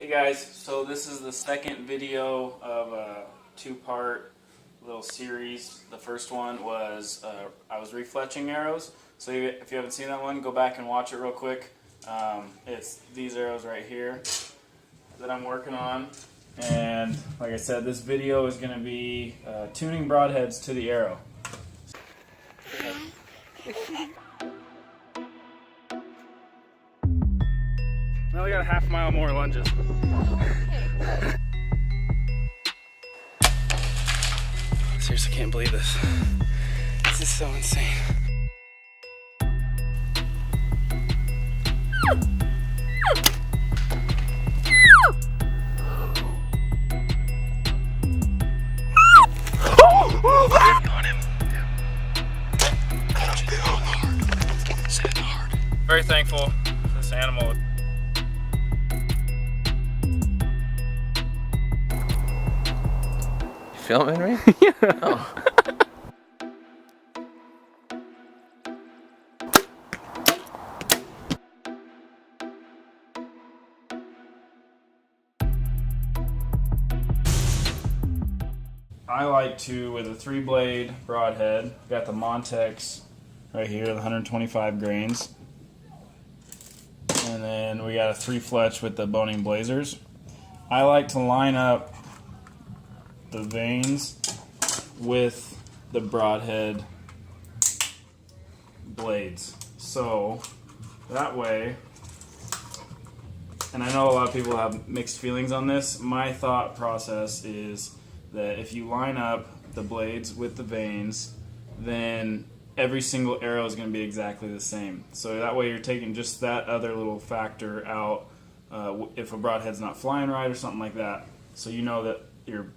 Hey guys, so this is the second video of a two-part little series. The first one was I was re-fletching arrows. So if you haven't seen that one, go back and watch it real quick. It's these arrows right here that I'm working on. And like I said, this video is going to be tuning broadheads to the arrow. We only got a half mile more lunges. Seriously, can't believe this. This is so insane. On him. Very thankful for this animal. Filming me? Yeah. Oh. I like to, with a 3-blade broadhead, I've got the Montex right here, the 125 grains. And then we got a 3-fletch with the boning blazers. I like to line up the vanes with the broadhead blades. So that way, and I know a lot of people have mixed feelings on this, my thought process is that if you line up the blades with the vanes, then every single arrow is going to be exactly the same. So that way you're taking just that other little factor out if a broadhead's not flying right or something like that. So you know that your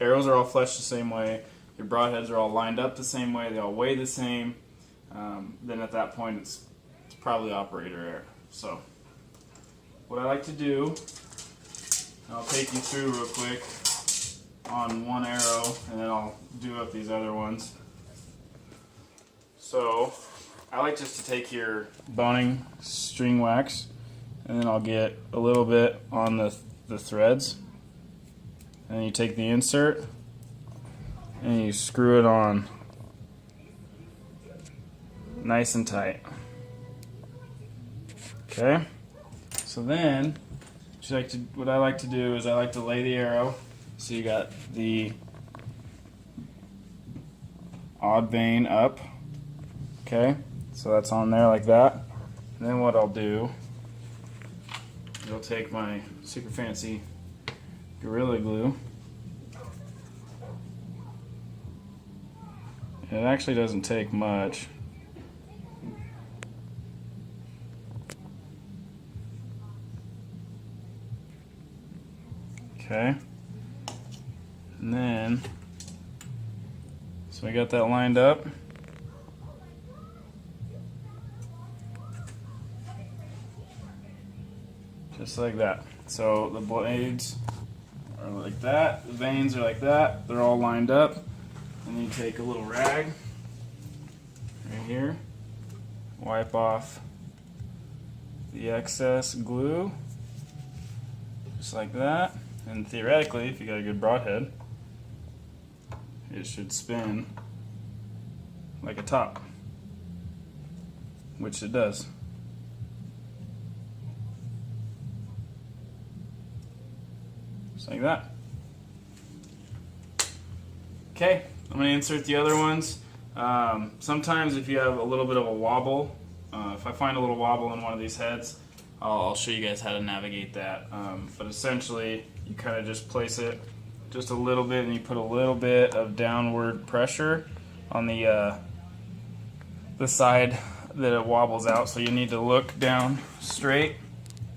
arrows are all fletched the same way, your broadheads are all lined up the same way, they all weigh the same. Then at that point it's probably operator error. So what I like to do, I'll take you through real quick on one arrow and then I'll do up these other ones. So I like just to take your boning string wax and then I'll get a little bit on the threads, and then you take the insert and you screw it on nice and tight. Okay, so then what I like to do is I like to lay the arrow. So you got the odd vane up, okay, so that's on there like that. And then what I'll do is I'll take my super fancy Gorilla Glue. It actually doesn't take much. Okay. And then, so we got that lined up. Just like that. So the blades are like that, the vanes are like that, they're all lined up. And then you take a little rag right here, wipe off the excess glue, just like that. And theoretically, if you got a good broadhead, it should spin like a top, which it does. Just like that. Okay, I'm going to insert the other ones. Sometimes if you have a little bit of a wobble, if I find a little wobble in one of these heads, I'll show you guys how to navigate that. But essentially, you kind of just place it just a little bit, and you put a little bit of downward pressure on the side that it wobbles out. So you need to look down straight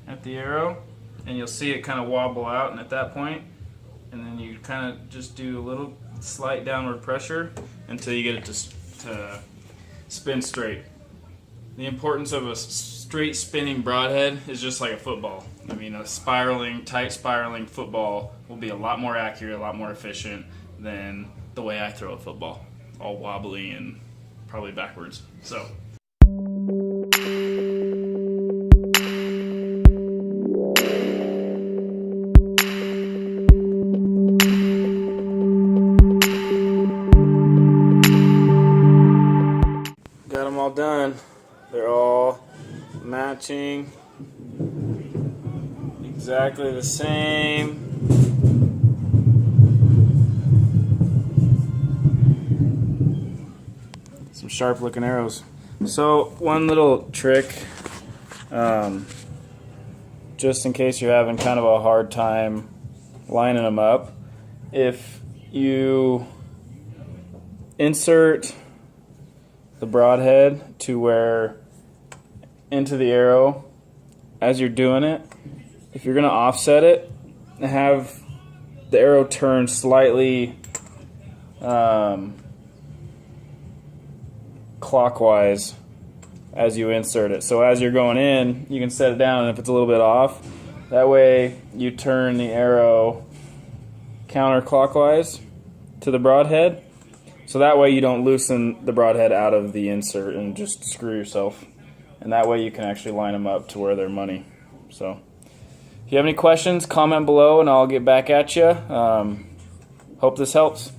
at the arrow, and you'll see it kind of wobble out. And at that point, and then you kind of just do a little slight downward pressure until you get it to spin straight. The importance of a straight spinning broadhead is just like a football. I mean, a tight spiraling football will be a lot more accurate, a lot more efficient than the way I throw a football, all wobbly and probably backwards. So. matching. Exactly the same. Some sharp looking arrows. So one little trick, just in case you're having kind of a hard time lining them up, if you insert the broadhead to where into the arrow as you're doing it, if you're going to offset it, have the arrow turn slightly clockwise as you insert it. So as you're going in, you can set it down, and if it's a little bit off, that way you turn the arrow counterclockwise to the broadhead. So that way you don't loosen the broadhead out of the insert and just screw yourself. And that way you can actually line them up to where they're money. So if you have any questions, comment below and I'll get back at you. Hope this helps.